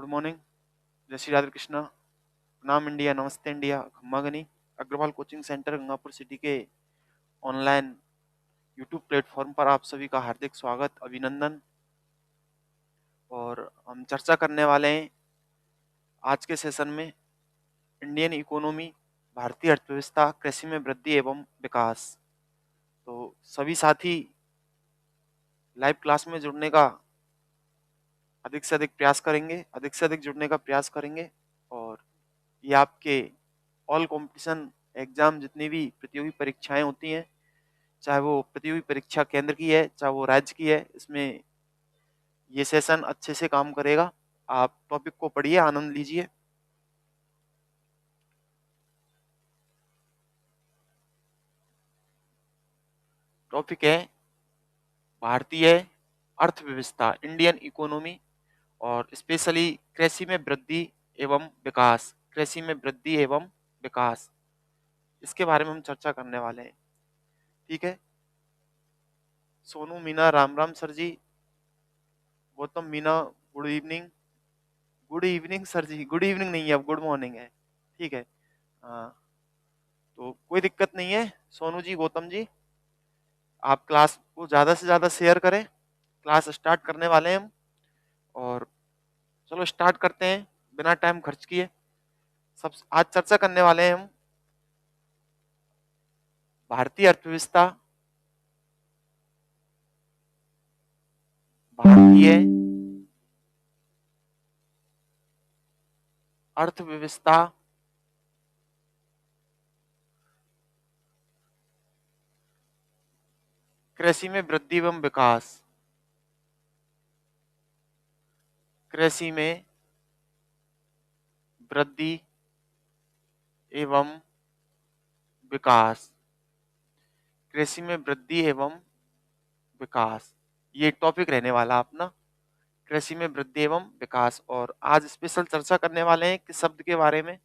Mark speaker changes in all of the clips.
Speaker 1: Good morning. जय श्री राधे कृष्णा। प्रणाम India, नमस्ते इंडिया, खम्मा गनी। Agrawal coaching centre Gangapur city के ऑनलाइन यूट्यूब प्लेटफॉर्म पर आप सभी का हार्दिक स्वागत, अभिनंदन। और हम चर्चा करने वाले हैं आज के सेशन में इंडियन इकोनॉमी, भारतीय अर्थव्यवस्था, कृषि में वृद्धि एवं विकास। तो सभी साथी लाइव क्लास में जुड़ने का अधिक से अधिक प्रयास करेंगे, अधिक से अधिक जुड़ने का प्रयास करेंगे। और ये आपके ऑल कंपटीशन एग्जाम, जितनी भी प्रतियोगी परीक्षाएं होती हैं, चाहे वो प्रतियोगी परीक्षा केंद्र की है, चाहे वो राज्य की है, इसमें ये सेशन अच्छे से काम करेगा। आप टॉपिक को पढ़िए, आनंद लीजिए। टॉपिक है भारतीय अर्थव्यवस्था, इंडियन इकोनॉमी, और स्पेशली कृषि में वृद्धि एवं विकास, कृषि में वृद्धि एवं विकास, इसके बारे में हम चर्चा करने वाले हैं। ठीक है। Sonu Meena, Ram Ram sir ji. Gautam Meena, good evening. Good evening sir ji, good evening नहीं है, अब गुड मॉर्निंग है। ठीक है। हाँ, तो कोई दिक्कत नहीं है सोनू जी, गौतम जी। आप क्लास को ज़्यादा से ज़्यादा शेयर करें। क्लास स्टार्ट करने वाले हैं हम, और चलो स्टार्ट करते हैं बिना टाइम खर्च किए। सब आज चर्चा करने वाले हैं हम भारतीय अर्थव्यवस्था, भारतीय अर्थव्यवस्था, कृषि में वृद्धि एवं विकास, कृषि में वृद्धि एवं विकास, कृषि में वृद्धि एवं विकास, ये टॉपिक रहने वाला अपना, कृषि में वृद्धि एवं विकास। और आज स्पेशल चर्चा करने वाले हैं किस शब्द के बारे में?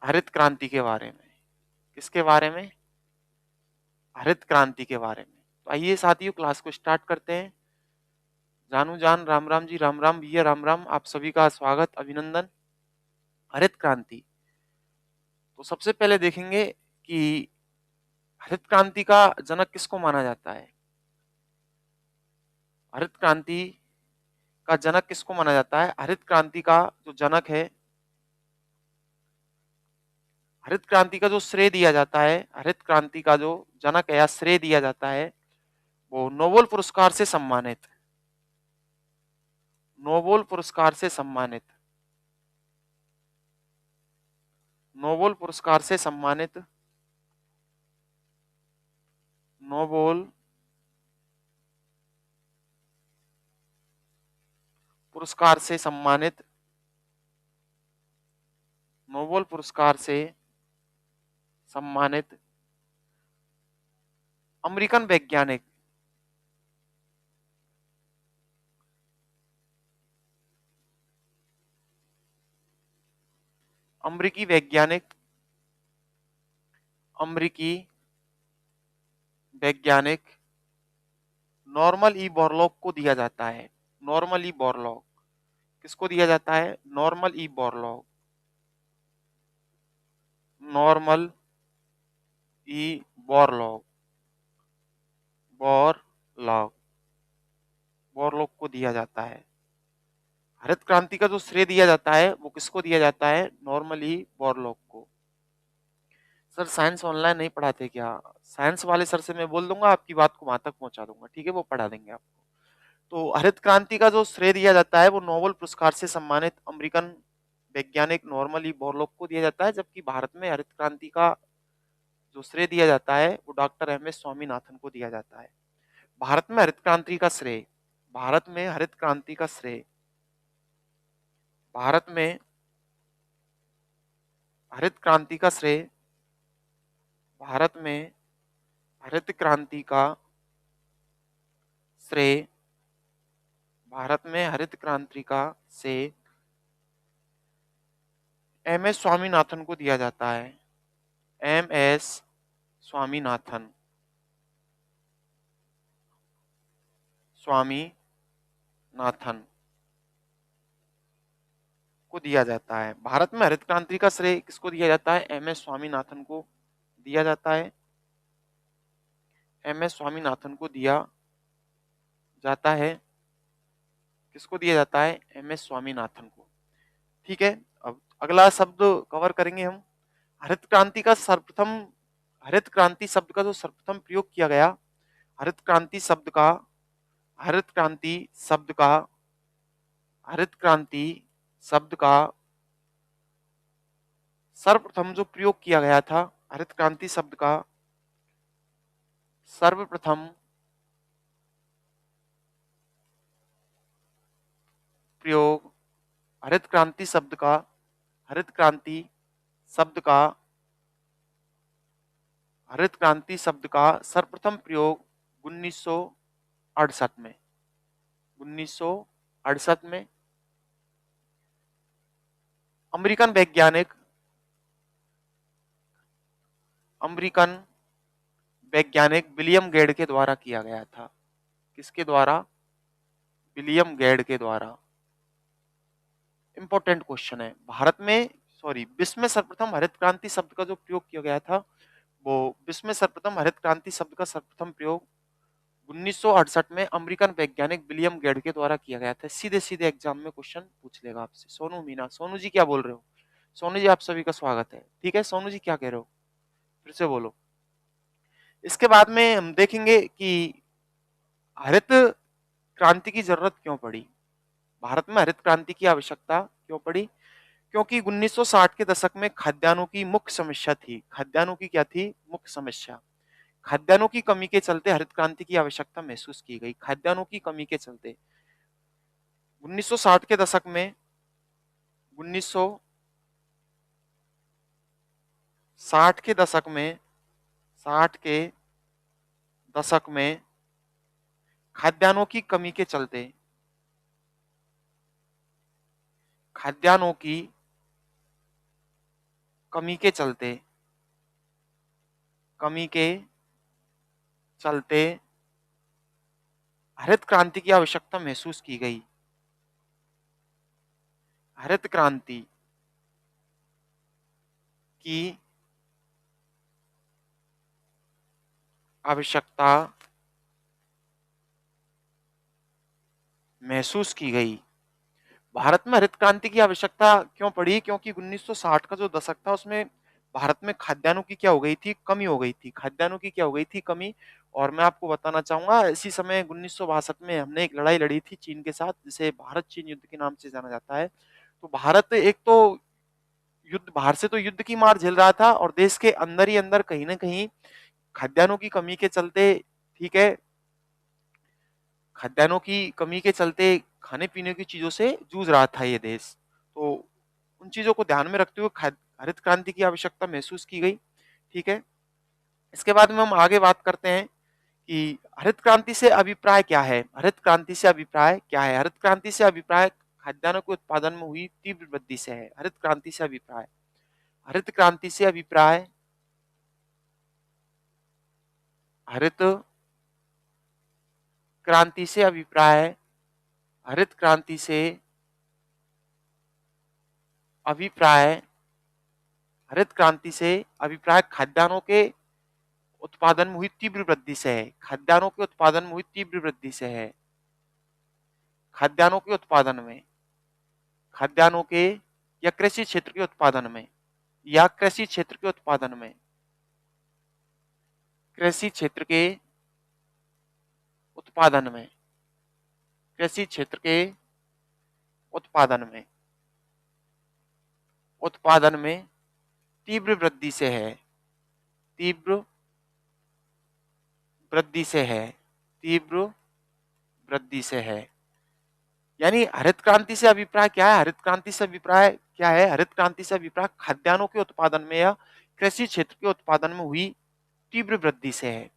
Speaker 1: हरित क्रांति के बारे में। किसके बारे में? हरित क्रांति के बारे में। तो आइए साथियों, क्लास को स्टार्ट करते हैं। जानू जान, राम राम जी, राम राम भैया, राम राम। आप सभी का स्वागत, अभिनंदन। हरित क्रांति, तो सबसे पहले देखेंगे कि हरित क्रांति का जनक किसको माना जाता है। हरित क्रांति का जनक किसको माना जाता है? हरित क्रांति का जो जनक है, हरित क्रांति का जो श्रेय दिया जाता है, हरित क्रांति का जो जनक है या श्रेय दिया जाता है, वो नोबेल पुरस्कार से सम्मानित, नोबेल पुरस्कार से सम्मानित, नोबेल पुरस्कार से सम्मानित, नोबेल पुरस्कार से सम्मानित, नोबेल पुरस्कार से सम्मानित अमेरिकन वैज्ञानिक, अमेरिकी वैज्ञानिक, अमेरिकी वैज्ञानिक नॉर्मन ई बोरलॉग को दिया जाता है। नॉर्मन ई बोरलॉग किसको दिया जाता है? Norman E Borlaug, normal E Borlaug, Borlaug, Borlaug को दिया जाता है। हरित क्रांति का जो श्रेय दिया जाता है वो किसको दिया जाता है? नॉर्मन ई बोरलॉग को। सर साइंस ऑनलाइन नहीं पढ़ाते क्या? साइंस वाले सर से मैं बोल दूंगा, आपकी बात को वहां तक पहुंचा दूंगा। ठीक है, वो पढ़ा देंगे आपको। तो हरित क्रांति का जो श्रेय दिया जाता है वो नोबेल पुरस्कार से सम्मानित अमेरिकन वैज्ञानिक नॉर्मन ई बोरलॉग को दिया जाता है, जबकि भारत में हरित क्रांति का जो श्रेय दिया जाता है वो डॉक्टर एम एस स्वामीनाथन को दिया जाता है। भारत में हरित क्रांति का श्रेय, भारत में हरित क्रांति का श्रेय, भारत में हरित क्रांति का श्रेय, भारत में हरित क्रांति का श्रेय, भारत में हरित क्रांति का श्रेय एम एस स्वामीनाथन को दिया जाता है। एम एस स्वामीनाथन, स्वामीनाथन, नाथन को दिया जाता है। भारत में हरित क्रांति का श्रेय किसको दिया जाता है? एम एस स्वामीनाथन को दिया जाता है। एम एस स्वामीनाथन को दिया जाता है। किसको दिया जाता है? एम एस स्वामीनाथन को। ठीक है, अब अगला शब्द कवर करेंगे हम। हरित क्रांति का सर्वप्रथम, हरित क्रांति शब्द का जो सर्वप्रथम प्रयोग किया गया, हरित क्रांति शब्द का, हरित क्रांति शब्द का, हरित क्रांति शब्द का सर्वप्रथम जो प्रयोग किया गया था, हरित क्रांति शब्द का सर्वप्रथम प्रयोग, हरित क्रांति शब्द का, हरित क्रांति शब्द का, हरित क्रांति शब्द का सर्वप्रथम प्रयोग 1968 में, 1968 में अमेरिकन वैज्ञानिक, अमेरिकन वैज्ञानिक विलियम गेड के द्वारा किया गया था। किसके द्वारा? विलियम गेड के द्वारा। इंपॉर्टेंट क्वेश्चन है। भारत में, सॉरी, विश्व में सर्वप्रथम हरित क्रांति शब्द का जो प्रयोग किया गया था, वो विश्व में सर्वप्रथम हरित क्रांति शब्द का सर्वप्रथम प्रयोग 1968 में अमेरिकन वैज्ञानिक विलियम गेड के द्वारा किया गया था। सीधे सीधे एग्जाम में क्वेश्चन पूछ लेगा आपसे। सोनू मीना, सोनू जी क्या बोल रहे हो? सोनू जी आप सभी का स्वागत है। ठीक है, सोनू जी क्या कह रहे हो? फिर से बोलो। इसके बाद में हम देखेंगे कि हरित क्रांति की जरूरत क्यों पड़ी, भारत में हरित क्रांति की आवश्यकता क्यों पड़ी? क्योंकि 1960 के दशक में खाद्यान्नों की मुख्य समस्या थी। खाद्यान्नों की क्या थी? मुख्य समस्या। खाद्यान्नों की कमी के चलते हरित क्रांति की आवश्यकता महसूस की गई। खाद्यान्नों की कमी के चलते 1960 के दशक में, 1960 के दशक में, 60 के दशक में खाद्यान्नों की कमी के चलते, खाद्यान्नों की कमी के चलते, कमी के चलते हरित क्रांति की आवश्यकता महसूस की गई। हरित क्रांति की आवश्यकता महसूस की गई। भारत में हरित क्रांति की आवश्यकता क्यों पड़ी? क्योंकि 1960 का जो दशक था उसमें भारत में खाद्यान्नों की क्या हो गई थी? कमी हो गई थी। खाद्यान्नों की क्या हो गई थी? कमी। और मैं आपको बताना चाहूंगा, इसी समय 1962 में हमने एक लड़ाई लड़ी थी चीन के साथ, जिसे भारत चीन युद्ध के नाम से जाना जाता है। तो भारत एक तो युद्ध, बाहर से तो युद्ध की मार झेल रहा था, और देश के अंदर ही अंदर कहीं ना कहीं खाद्यान्नों की कमी के चलते, ठीक है, खाद्यान्नों की कमी के चलते खाने पीने की चीजों से जूझ रहा था ये देश। तो उन चीजों को ध्यान में रखते हुए हरित क्रांति की आवश्यकता महसूस की गई। ठीक है, इसके बाद में हम आगे बात करते हैं कि हरित क्रांति से अभिप्राय क्या है। हरित क्रांति से अभिप्राय क्या है? हरित क्रांति से अभिप्राय खाद्यान्नों के उत्पादन में हुई तीव्र वृद्धि से है। हरित क्रांति से अभिप्राय, हरित क्रांति से अभिप्राय, हरित क्रांति से अभिप्राय, हरित क्रांति से अभिप्राय, हरित क्रांति से अभिप्राय खाद्यान्नों के उत्पादन में हुई तीव्र वृद्धि से है। खाद्यान्नों के उत्पादन में हुई तीव्र वृद्धि से है। खाद्यान्नों के उत्पादन में, खाद्यान्नों के या कृषि क्षेत्र के उत्पादन में, या कृषि क्षेत्र के उत्पादन में, कृषि क्षेत्र के उत्पादन में, कृषि क्षेत्र के उत्पादन में, उत्पादन में तीव्र वृद्धि से है। तीव्र वृद्धि से है। तीव्र वृद्धि से है। यानी हरित क्रांति से अभिप्राय क्या है? हरित क्रांति से अभिप्राय क्या है? हरित क्रांति से अभिप्राय खाद्यान्नों के उत्पादन में या कृषि क्षेत्र के उत्पादन में हुई तीव्र वृद्धि से है।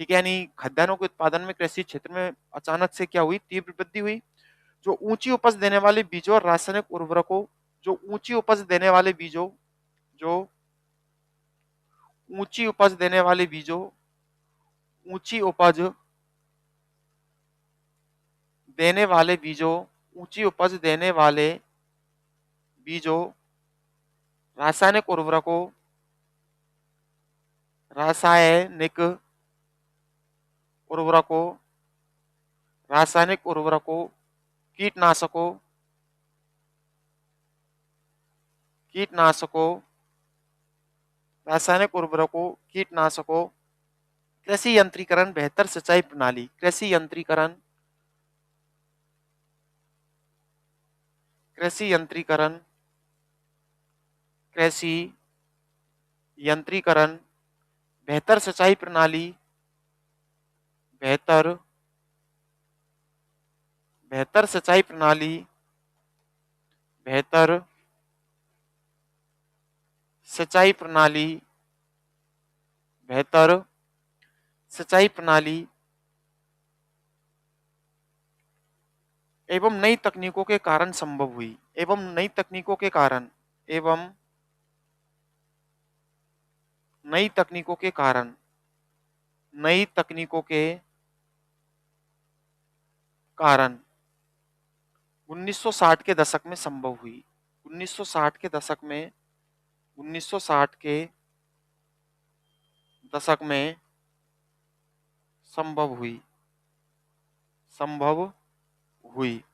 Speaker 1: ठीक है, यानी खाद्यान्नों के उत्पादन में कृषि क्षेत्र में अचानक से क्या हुई? तीव्र वृद्धि हुई। जो ऊंची उपज देने वाले बीजों और रासायनिक उर्वरकों, जो ऊंची उपज देने वाले बीजों, जो ऊंची उपज देने वाले बीजों, ऊंची उपज देने वाले बीजों, ऊंची उपज देने वाले बीजों, रासायनिक उर्वरकों, रासायनिक उर्वरकों, रासायनिक उर्वरकों, कीटनाशकों, कीटनाशकों, रासायनिक उर्वरकों, कीटनाशकों, कृषि यंत्रीकरण, बेहतर सिंचाई प्रणाली, कृषि यंत्रीकरण, कृषि यंत्रीकरण, कृषि यंत्रीकरण, बेहतर सिंचाई प्रणाली, बेहतर बेहतर सिंचाई प्रणाली, बेहतर सिंचाई प्रणाली, बेहतर सिंचाई प्रणाली एवं नई तकनीकों के कारण संभव हुई, एवं नई तकनीकों के कारण, एवं नई तकनीकों के कारण, नई तकनीकों के कारण 1960 के दशक में संभव हुई। 1960 के दशक में 1960 के दशक में संभव हुई, संभव हुई।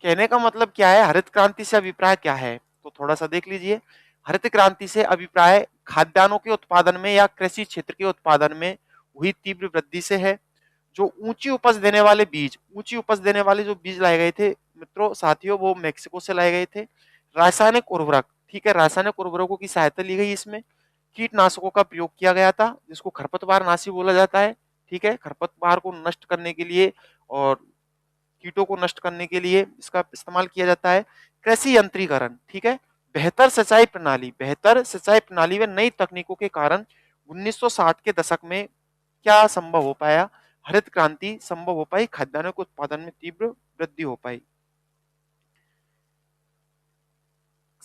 Speaker 1: कहने का मतलब क्या है, हरित क्रांति से अभिप्राय क्या है, तो थोड़ा सा देख लीजिए। हरित क्रांति से अभिप्राय खाद्यान्नों के उत्पादन में या कृषि क्षेत्र के उत्पादन में हुई तीव्र वृद्धि से है। जो ऊंची उपज देने वाले बीज, ऊंची उपज देने वाले जो बीज लाए गए थे मित्रों साथियों, वो मेक्सिको से लाए गए थे। रासायनिक उर्वरक, ठीक है, रासायनिक उर्वरकों की सहायता ली गई इसमें। कीटनाशकों का प्रयोग किया गया था, जिसको खरपतवार नाशी बोला जाता है, ठीक है, खरपतवार को नष्ट करने के लिए और कीटों को नष्ट करने के लिए इसका इस्तेमाल किया जाता है। कृषि यंत्रीकरण, ठीक है, बेहतर सिंचाई प्रणाली, बेहतर सिंचाई प्रणाली व नई तकनीकों के कारण 1960 के दशक में क्या संभव हो पाया, हरित क्रांति संभव हो पाई, खाद्यान्नों के उत्पादन में तीव्र वृद्धि हो पाई।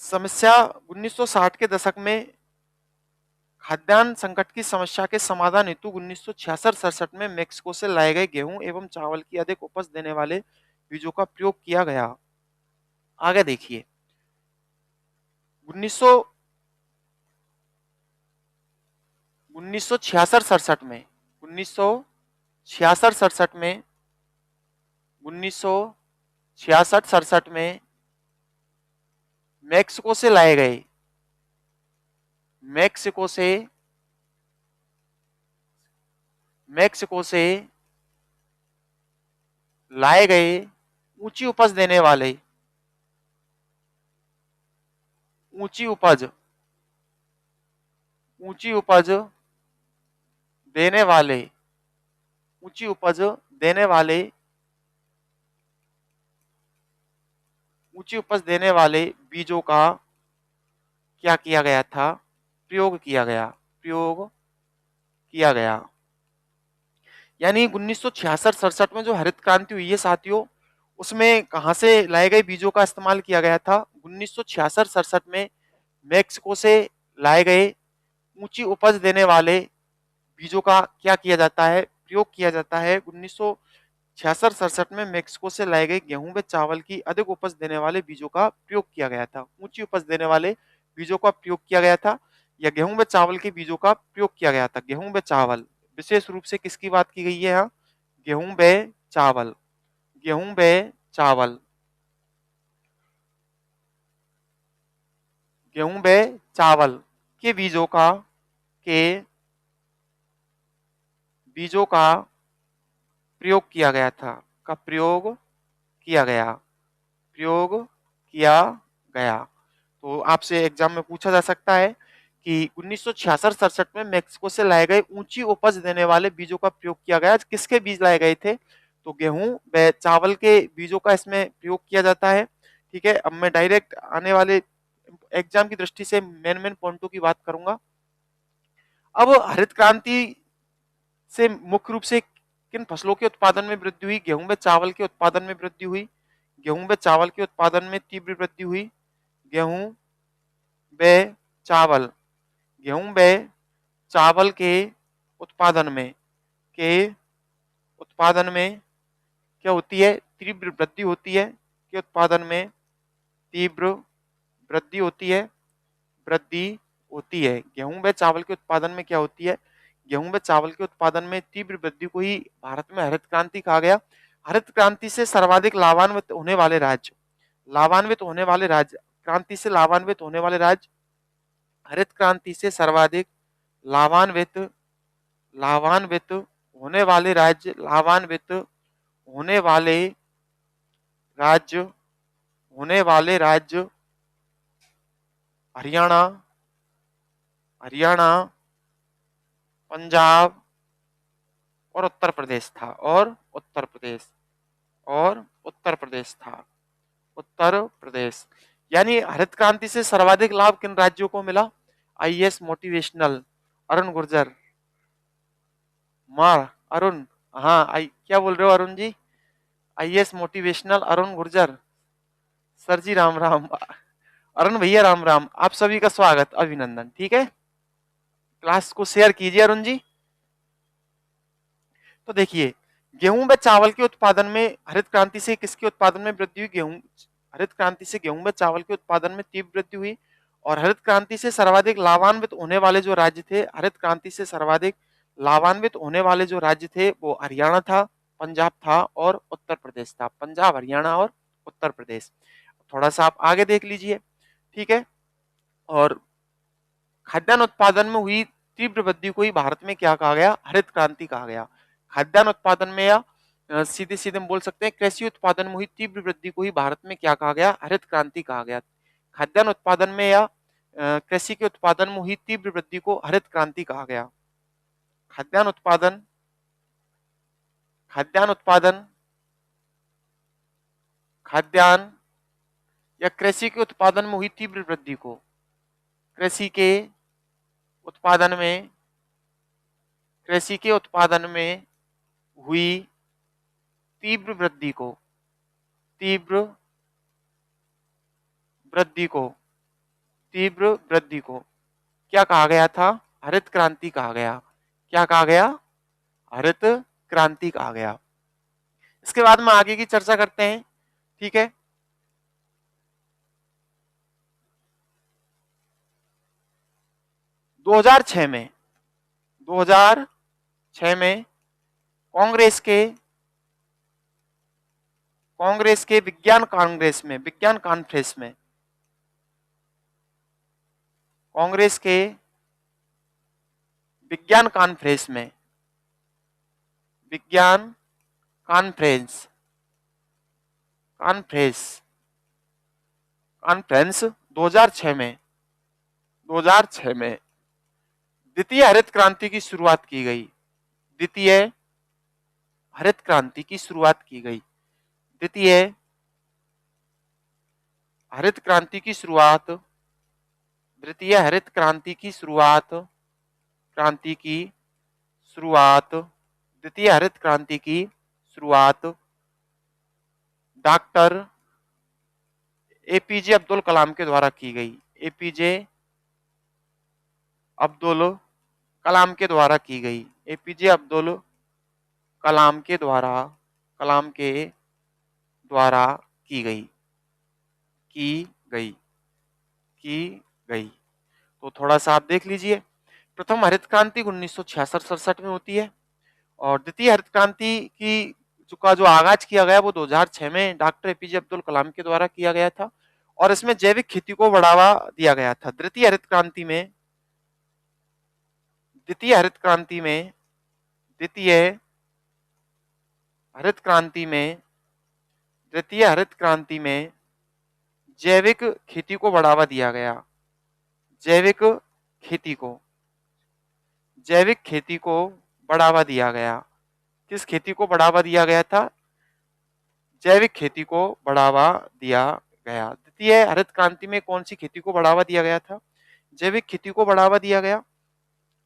Speaker 1: समस्या 1960 के दशक में खाद्यान्न संकट की समस्या के समाधान हेतु 1966-67 में मेक्सिको से लाए गए गेहूं एवं चावल की अधिक उपज देने वाले बीजों का प्रयोग किया गया। आगे देखिए 1966-67 में 1966-67 में 1966-67 में मेक्सिको से लाए गए, मेक्सिको से मेक्सिको से लाए गए ऊंची उपज देने वाले, ऊंची उपज ऊंची उपज देने वाले, ऊंची उपज देने वाले, ऊंची उपज देने वाले बीजों का क्या किया गया था, प्रयोग किया गया, प्रयोग किया गया। यानी 1966-67 में जो हरित क्रांति हुई है साथियों, उसमें कहां से लाए गए बीजों का इस्तेमाल किया गया था। 1966-67 में मेक्सिको से लाए गए ऊंची उपज देने वाले बीजों का क्या किया जाता है, प्रयोग किया जाता है। 1966-67 में मेक्सिको से लाए गए गेहूं व चावल की अधिक उपज देने वाले बीजों का प्रयोग किया गया था। ऊंची उपज देने वाले बीजों का प्रयोग किया गया था या गेहूं व चावल के बीजों का प्रयोग किया गया था। गेहूं व चावल, विशेष रूप से किसकी बात की गई है यहाँ, गेहूं व चावल, गेहूं व चावल, गेहूं व चावल के के बीजों का प्रयोग किया गया था, का प्रयोग किया गया, प्रयोग किया गया। तो आपसे एग्जाम में पूछा जा सकता है कि 1966-67 में मेक्सिको से लाए गए ऊंची उपज देने वाले बीजों का प्रयोग किया गया, किसके बीज लाए गए थे, तो गेहूं व चावल के बीजों का इसमें प्रयोग किया जाता है। ठीक है, अब मैं डायरेक्ट आने वाले एग्जाम की दृष्टि से मेन मेन पॉइंटों की बात करूंगा। अब हरित क्रांति से मुख्य रूप से किन फसलों के उत्पादन में वृद्धि हुई, गेहूं व चावल के उत्पादन में वृद्धि हुई, गेहूं व चावल के उत्पादन में तीव्र वृद्धि हुई। गेहूं व चावल, गेहूं व चावल के उत्पादन में, के उत्पादन में क्या होती है? तीव्र वृद्धि होती है कि उत्पादन में तीव्र वृद्धि होती है, वृद्धि होती है। गेहूं व चावल के उत्पादन में क्या होती है? गेहूं व चावल के उत्पादन में तीव्र वृद्धि को ही भारत में हरित क्रांति कहा गया। हरित क्रांति से सर्वाधिक लाभान्वित होने वाले राज्य, लाभान्वित होने वाले राज्य, क्रांति से लाभान्वित होने वाले राज्य, हरित क्रांति से सर्वाधिक लाभान्वित, लाभान्वित होने वाले राज्य, लाभान्वित होने वाले राज्य, होने वाले राज्य हरियाणा, हरियाणा, पंजाब और उत्तर प्रदेश था, और उत्तर प्रदेश, और उत्तर प्रदेश था, उत्तर प्रदेश। यानी हरित क्रांति से सर्वाधिक लाभ किन राज्यों को मिला? आईएएस मोटिवेशनल अरुण गुर्जर, मार अरुण, हाँ आई क्या बोल रहे हो Arun ji? IAS motivational Arun Gurjar, sir ji Ram Ram, Arun भैया राम राम, आप सभी का स्वागत, अभिनंदन। ठीक है, क्लास को शेयर कीजिए अरुण जी। तो देखिए, गेहूं व चावल के उत्पादन में हरित क्रांति से किसके उत्पादन में वृद्धि हुई? गेहूं, हरित क्रांति से गेहूं व चावल के उत्पादन में तीव्र वृद्धि हुई। और हरित क्रांति से सर्वाधिक लाभान्वित होने वाले जो राज्य थे, हरित क्रांति से सर्वाधिक लाभान्वित होने वाले जो राज्य थे वो हरियाणा था, पंजाब था और उत्तर प्रदेश था। पंजाब, हरियाणा और उत्तर प्रदेश। थोड़ा सा आप आगे देख लीजिए। ठीक है, और खाद्यान्न उत्पादन में हुई तीव्र वृद्धि को ही भारत में क्या कहा गया? हरित क्रांति कहा गया। खाद्यान्न उत्पादन में, या सीधे सीधे हम बोल सकते हैं कृषि उत्पादन में हुई तीव्र वृद्धि को ही भारत में क्या कहा गया? हरित क्रांति कहा गया। खाद्यान्न उत्पादन में या कृषि के उत्पादन में हुई तीव्र वृद्धि को हरित क्रांति कहा गया। खाद्यान्न उत्पादन, खाद्यान्न उत्पादन, खाद्यान्न या कृषि के उत्पादन में हुई तीव्र वृद्धि को, कृषि के उत्पादन में, कृषि के उत्पादन में हुई तीव्र वृद्धि को, तीव्र वृद्धि को, तीव्र वृद्धि को क्या कहा गया था? हरित क्रांति कहा गया। क्या कहा गया? हरित क्रांति कहा गया। इसके बाद में आगे की चर्चा करते हैं। ठीक है, 2006 में, 2006 में कांग्रेस के, कांग्रेस के विज्ञान कांग्रेस में, विज्ञान कॉन्फ्रेंस में, कांग्रेस के विज्ञान कॉन्फ्रेंस में, विज्ञान कॉन्फ्रेंस, कॉन्फ्रेंस, कॉन्फ्रेंस 2006 में, 2006 में द्वितीय हरित क्रांति की शुरुआत की गई। द्वितीय हरित क्रांति की शुरुआत की गई। द्वितीय हरित क्रांति की शुरुआत, द्वितीय हरित क्रांति की शुरुआत, क्रांति की शुरुआत, द्वितीय हरित क्रांति की शुरुआत डॉक्टर एपीजे अब्दुल कलाम के द्वारा की गई। एपीजे अब्दुल कलाम के द्वारा की गई। एपीजे अब्दुल कलाम के द्वारा, कलाम के द्वारा की गई, की गई, की गई। तो थोड़ा सा आप देख लीजिए। प्रथम हरित क्रांति 1966-67 में होती है, और द्वितीय हरित क्रांति की जो आगाज किया गया वो 2006 में डॉक्टर एपीजे अब्दुल कलाम के द्वारा किया गया था, और इसमें जैविक खेती को बढ़ावा दिया गया था। द्वितीय हरित क्रांति में, द्वितीय हरित क्रांति में, द्वितीय हरित क्रांति में, द्वितीय हरित क्रांति में जैविक खेती को बढ़ावा दिया गया। जैविक खेती को, जैविक खेती को बढ़ावा दिया गया। किस खेती को बढ़ावा दिया गया था? जैविक खेती को बढ़ावा दिया गया। द्वितीय हरित क्रांति में कौन सी खेती को बढ़ावा दिया गया था? जैविक खेती को बढ़ावा दिया गया।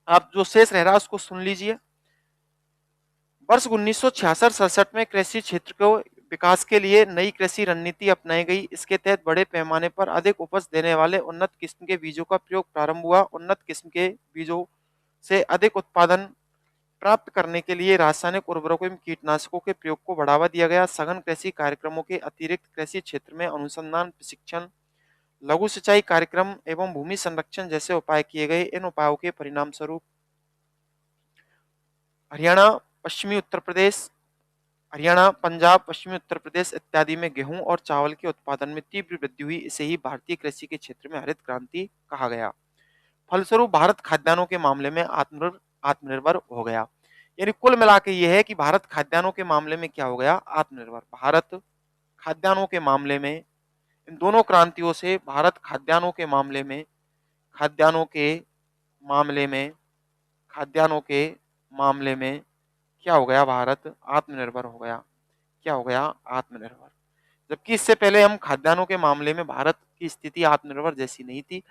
Speaker 1: आप जो शेष रह रहा है उसको सुन लीजिए। वर्ष 1966-67 में कृषि क्षेत्र को विकास के लिए नई कृषि रणनीति अपनाई गई। इसके तहत बड़े पैमाने पर अधिक उपज देने वाले उन्नत किस्म के बीजों का प्रयोग प्रारंभ हुआ। उन्नत किस्म के बीजों से अधिक उत्पादन प्राप्त करने के लिए रासायनिक उर्वरकों एवं कीटनाशकों के प्रयोग को बढ़ावा दिया गया। सघन कृषि कार्यक्रमों के अतिरिक्त कृषि क्षेत्र में अनुसंधान, प्रशिक्षण, लघु सिंचाई कार्यक्रम एवं भूमि संरक्षण जैसे उपाय किए गए। इन उपायों के परिणाम स्वरूप हरियाणा, पश्चिमी उत्तर प्रदेश, हरियाणा, पंजाब, पश्चिमी उत्तर प्रदेश इत्यादि में गेहूं और चावल के उत्पादन में तीव्र वृद्धि हुई। इसे ही भारतीय कृषि के क्षेत्र में हरित क्रांति कहा गया। फलस्वरूप भारत खाद्यान्नों के मामले में आत्मनिर्भर हो गया। यानी कुल मिला के यह है कि भारत खाद्यान्नों के मामले में क्या हो गया, आत्मनिर्भर। भारत खाद्यान्नों के मामले में, इन दोनों क्रांतियों से भारत खाद्यान्नों के मामले में, खाद्यान्नों के मामले में, खाद्यान्नों के मामले में क्या हो गया, भारत आत्मनिर्भर हो गया। क्या हो गया, आत्मनिर्भर। जबकि इससे पहले हम खाद्यान्नों के मामले में भारत की स्थिति आत्मनिर्भर जैसी नहीं थी।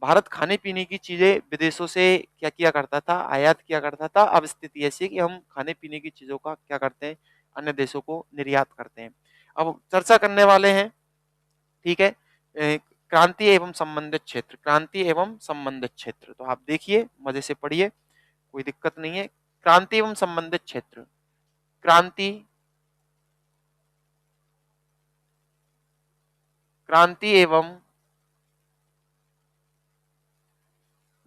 Speaker 1: भारत खाने पीने की चीजें विदेशों से क्या किया करता था, आयात किया करता था। अब स्थिति ऐसी है कि हम खाने पीने की चीजों का क्या करते हैं, अन्य देशों को निर्यात करते हैं। अब चर्चा करने वाले हैं, ठीक है, क्रांति एवं संबंधित क्षेत्र। क्रांति एवं संबंधित क्षेत्र तो आप देखिए, मजे से पढ़िए, कोई दिक्कत नहीं है। क्रांति एवं संबंधित क्षेत्र। क्रांति, क्रांति एवं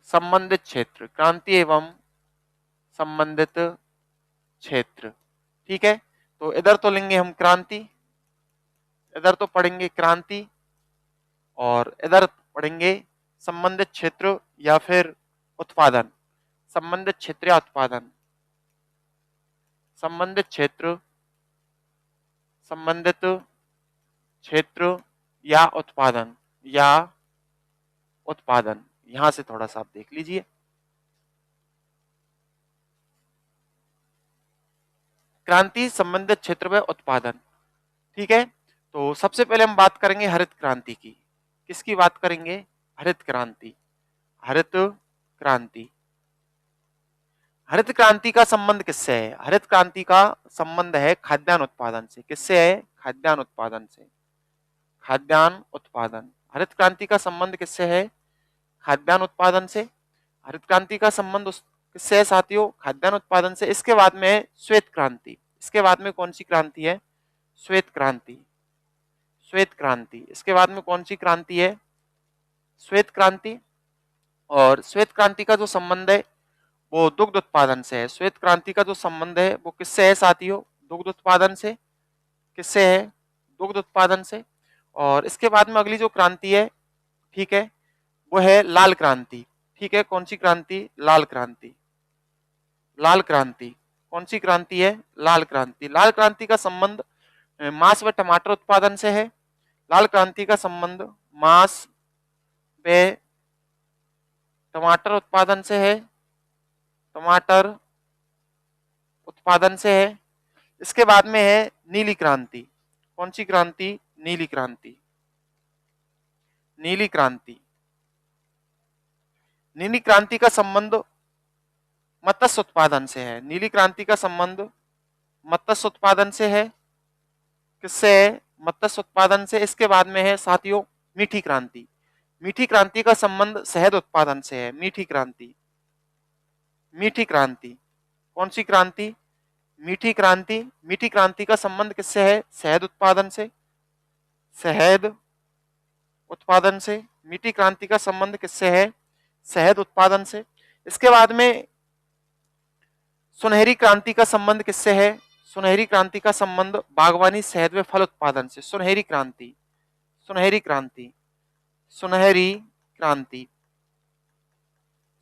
Speaker 1: संबंधित क्षेत्र। क्रांति एवं संबंधित क्षेत्र, ठीक है। तो इधर तो लेंगे हम क्रांति, इधर तो पढ़ेंगे क्रांति, और इधर पढ़ेंगे संबंधित क्षेत्र या फिर उत्पादन। संबंधित क्षेत्र या उत्पादन, संबंधित क्षेत्र, संबंधित क्षेत्र या उत्पादन, या उत्पादन। यहां से थोड़ा सा आप देख लीजिए। क्रांति, संबंधित क्षेत्र व उत्पादन, ठीक है। तो सबसे पहले हम बात करेंगे हरित क्रांति की। किसकी बात करेंगे, हरित क्रांति। हरित क्रांति, हरित क्रांति का संबंध किससे है, हरित क्रांति का संबंध है खाद्यान्न उत्पादन से। किससे है, खाद्यान्न उत्पादन से। खाद्यान्न उत्पादन, हरित क्रांति का संबंध किससे है, खाद्यान्न उत्पादन से। हरित क्रांति का संबंध किससे है साथियों, खाद्यान्न उत्पादन से। इसके बाद में है श्वेत क्रांति। इसके बाद में कौन सी क्रांति है, श्वेत क्रांति। श्वेत क्रांति, इसके बाद में कौन सी क्रांति है, श्वेत क्रांति। और श्वेत क्रांति का जो संबंध है वो दुग्ध उत्पादन से है। श्वेत क्रांति का जो संबंध है वो किससे है साथियों, दुग्ध उत्पादन से। किससे है, दुग्ध उत्पादन से। और इसके बाद में अगली जो क्रांति है, ठीक है, वो है लाल क्रांति। ठीक है, कौन सी क्रांति, लाल क्रांति। लाल क्रांति, कौन सी क्रांति है, लाल क्रांति। लाल क्रांति का संबंध मांस व टमाटर उत्पादन से है। लाल क्रांति का संबंध मांस व टमाटर उत्पादन से है। टमाटर उत्पादन से है। इसके बाद में है नीली क्रांति। कौन सी क्रांति, नीली क्रांति। नीली क्रांति, नीली क्रांति का संबंध मत्स्य उत्पादन से है। नीली क्रांति का संबंध मत्स्य उत्पादन से है। किससे है, मत्स्य उत्पादन से। इसके बाद में है साथियों मीठी क्रांति। मीठी क्रांति का संबंध शहद उत्पादन से है। मीठी क्रांति, मीठी क्रांति, कौन सी क्रांति, मीठी क्रांति। मीठी क्रांति का संबंध किससे है, शहद उत्पादन से। शहद उत्पादन से। मीठी क्रांति का संबंध किससे है, शहद उत्पादन से। इसके बाद में सुनहरी क्रांति का संबंध किससे है, सुनहरी क्रांति का संबंध बागवानी, शहद व फल उत्पादन से। सुनहरी क्रांति, सुनहरी क्रांति, सुनहरी क्रांति।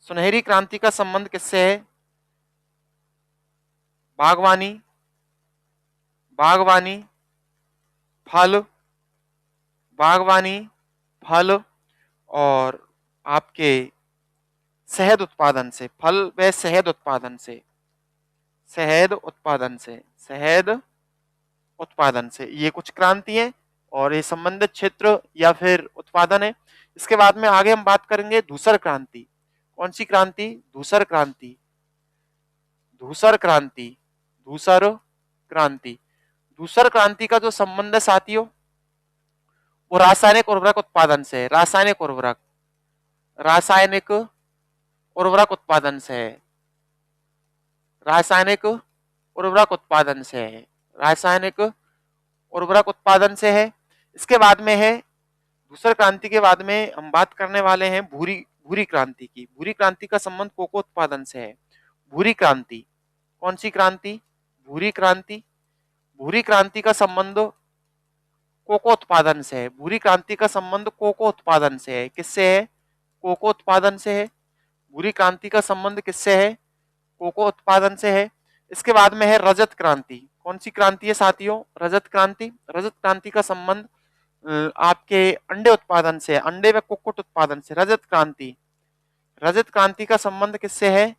Speaker 1: सुनहरी क्रांति का संबंध किससे है, बागवानी, बागवानी, फल, बागवानी, फल और आपके शहद उत्पादन से। फल व शहद उत्पादन से, शहद उत्पादन से, शहद उत्पादन से। ये कुछ क्रांति है और ये संबंधित क्षेत्र या फिर उत्पादन है। इसके बाद में आगे हम बात करेंगे धूसर क्रांति। कौन सी क्रांति, धूसर क्रांति। धूसर क्रांति, धूसर क्रांति। धूसर क्रांति का जो संबंध है साथियों वो रासायनिक उर्वरक उत्पादन से है। रासायनिक उर्वरक, रासायनिक उर्वरक उत्पादन से है। रासायनिक उर्वरक उत्पादन से है, रासायनिक उर्वरक उत्पादन से है। इसके बाद में है, दूसरी क्रांति के बाद में हम बात करने वाले हैं भूरी भूरी क्रांति की। भूरी क्रांति का संबंध कोको उत्पादन से है। भूरी क्रांति, कौन सी क्रांति? भूरी क्रांति। भूरी क्रांति का संबंध कोको उत्पादन से है। भूरी क्रांति का संबंध कोको उत्पादन से है। किससे है? कोको उत्पादन से है। भूरी क्रांति का संबंध किससे है? कोको उत्पादन से है। इसके बाद में है रजत क्रांति। कौन सी क्रांति है साथियों? रजत क्रांति। रजत क्रांति का संबंध आपके अंडे उत्पादन से, अंडे व कुक्कुट उत्पादन से। रजत क्रांति, रजत क्रांति का संबंध किससे है?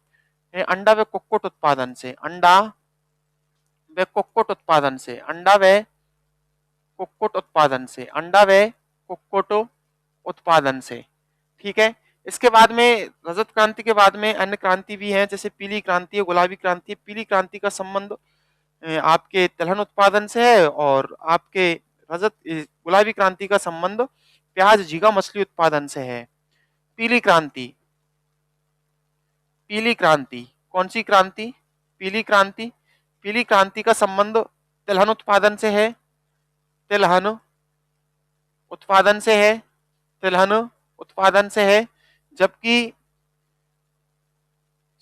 Speaker 1: अंडा व कुक्कुट उत्पादन से, अंडा व कुक्कुट उत्पादन से, अंडा व कुक्कुट उत्पादन से, अंडा व कुक्कुट उत्पादन से। ठीक है। इसके बाद में रजत क्रांति के बाद में अन्य क्रांति भी हैं, जैसे पीली क्रांति है, गुलाबी क्रांति है। पीली क्रांति का संबंध आपके तिलहन उत्पादन से है, और आपके गुलाबी क्रांति का संबंध प्याज, झींगा, मछली उत्पादन से है। पीली क्रांति, पीली क्रांति, कौन सी क्रांति? पीली क्रांति। पीली क्रांति का संबंध तिलहन उत्पादन से है, तिलहन उत्पादन से है, तिलहन उत्पादन से है। जबकि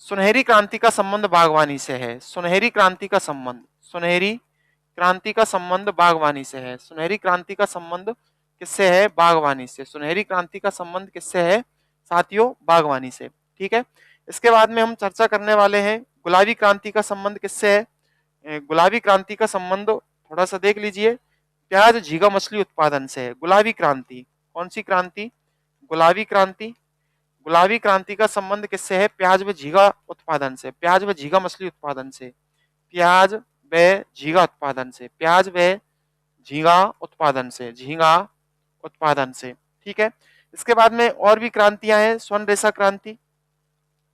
Speaker 1: सुनहरी क्रांति का संबंध बागवानी से है। सुनहरी क्रांति का संबंध, सुनहरी क्रांति का संबंध बागवानी से है। सुनहरी क्रांति का संबंध किससे है? बागवानी से। सुनहरी क्रांति का संबंध किससे है साथियों? बागवानी से। ठीक है। इसके बाद में हम चर्चा करने वाले हैं गुलाबी क्रांति का संबंध किससे है। गुलाबी क्रांति का संबंध थोड़ा सा देख लीजिए, प्याज, झींगा, मछली उत्पादन से है। गुलाबी क्रांति, कौन सी क्रांति? गुलाबी क्रांति। गुलाबी क्रांति का संबंध किससे है? प्याज व झींगा उत्पादन से, प्याज व झींगा मछली उत्पादन से, प्याज व झींगा उत्पादन से, प्याज व झींगा उत्पादन से, झींगा उत्पादन से। ठीक है। इसके बाद में और भी क्रांतियां हैं। स्वर्ण रेशा क्रांति,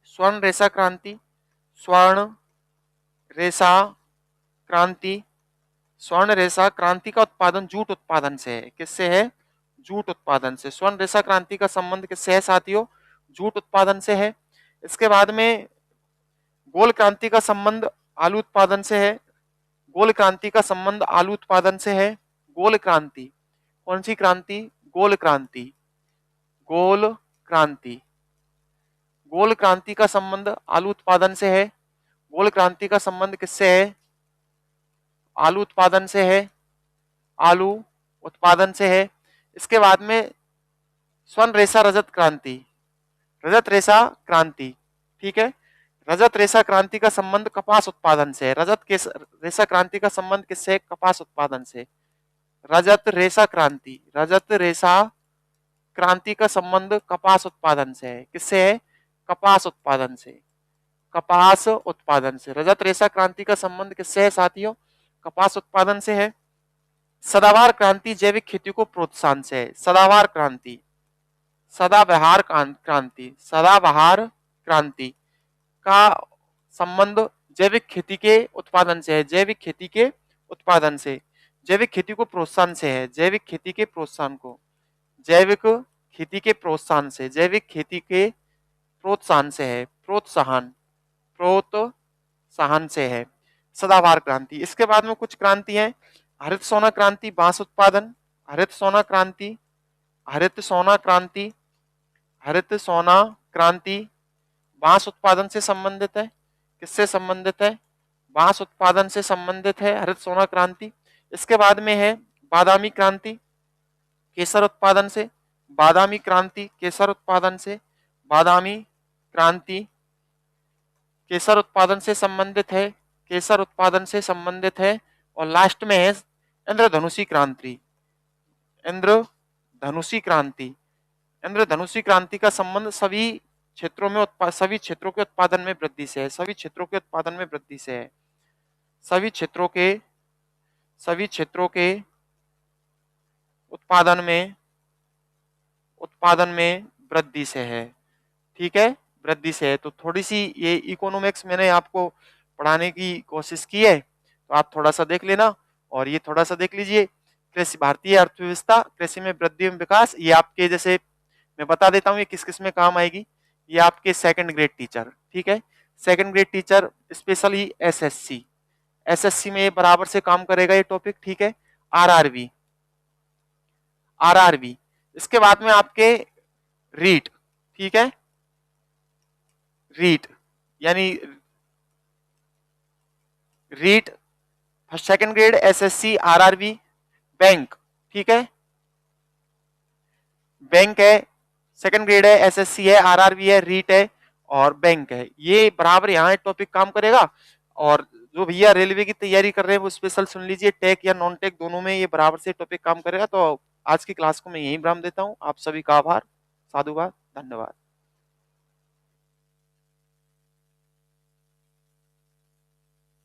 Speaker 1: स्वर्ण रेशा क्रांति, स्वर्ण रेशा क्रांति। स्वर्ण रेशा क्रांति का उत्पादन जूट उत्पादन से है। किससे है? जूट उत्पादन से। स्वर्ण रेशा क्रांति का संबंध किससे है साथियों? जूट उत्पादन से है। इसके बाद में गोल क्रांति का संबंध आलू उत्पादन से है। गोल क्रांति का संबंध आलू उत्पादन से है। गोल क्रांति, कौन सी क्रांति? गोल क्रांति, गोल क्रांति। गोल क्रांति का संबंध आलू उत्पादन से है। गोल क्रांति का संबंध किससे है? आलू उत्पादन से है, आलू उत्पादन से है। इसके बाद में स्वर्ण रेशा रजत क्रांति, रजत रेशा क्रांति। ठीक है। रजत रेशा क्रांति का संबंध कपास उत्पादन से है। रजत के रेशा क्रांति का संबंध किससे है? कपास उत्पादन से। रजत रेशा क्रांति, रजत रेशा क्रांति का संबंध कपास उत्पादन से है। किससे है? कपास उत्पादन से, कपास उत्पादन से। रजत रेशा क्रांति का संबंध किससे है साथियों? कपास उत्पादन से है। सदाबहार क्रांति जैविक खेती को प्रोत्साहन से है। सदाबहार क्रांति, सदाबहार क्रांति, सदाबहार क्रांति का संबंध जैविक खेती के उत्पादन से है। जैविक खेती के उत्पादन से, जैविक खेती को प्रोत्साहन से है। जैविक खेती के प्रोत्साहन को, जैविक खेती के प्रोत्साहन से, जैविक खेती के प्रोत्साहन से है। प्रोत्साहन, प्रोत्साहन से है सदाबहार क्रांति। इसके बाद में कुछ क्रांति है। हरित सोना क्रांति, बांस उत्पादन। हरित सोना क्रांति, हरित सोना क्रांति, हरित सोना क्रांति बांस उत्पादन से संबंधित है। किससे संबंधित है? बांस उत्पादन से संबंधित है हरित सोना क्रांति। इसके बाद में है बादामी क्रांति, केसर उत्पादन से। बादामी क्रांति केसर उत्पादन से, बादामी क्रांति केसर उत्पादन से संबंधित है, केसर उत्पादन से संबंधित है। और लास्ट में है इंद्रधनुषी क्रांति, इंद्रधनुषी क्रांति। इंद्रधनुषी क्रांति का संबंध सभी क्षेत्रों में सभी क्षेत्रों के उत्पादन में वृद्धि से है। सभी क्षेत्रों के उत्पादन में वृद्धि से है। सभी क्षेत्रों के उत्पादन में वृद्धि से है। ठीक है, वृद्धि से है। तो थोड़ी सी ये इकोनॉमिक्स मैंने आपको पढ़ाने की कोशिश की है, तो आप थोड़ा सा देख लेना और ये थोड़ा सा देख लीजिए। कृषि, भारतीय अर्थव्यवस्था, कृषि में वृद्धि एवं विकास, ये आपके, जैसे मैं बता देता हूँ ये किस किस में काम आएगी। ये आपके सेकंड ग्रेड टीचर, ठीक है, second grade teacher specially SSC, SSC में बराबर से काम करेगा ये टॉपिक, ठीक है। आरआरबी, आरआरबी, इसके बाद में आपके रीट, ठीक है, रीट यानी REET second grade SSC RRB, bank, ठीक है, बैंक है, सेकंड ग्रेड है, एसएससी है, आरआरबी है, रीट है और बैंक है, ये बराबर यहाँ टॉपिक काम करेगा। और जो भैया रेलवे की तैयारी कर रहे हैं वो स्पेशल सुन लीजिए, टेक या नॉन टेक दोनों में ये बराबर से टॉपिक काम करेगा। तो आज की क्लास को मैं यहीं विराम देता हूँ। आप सभी का आभार, साधुवाद, धन्यवाद।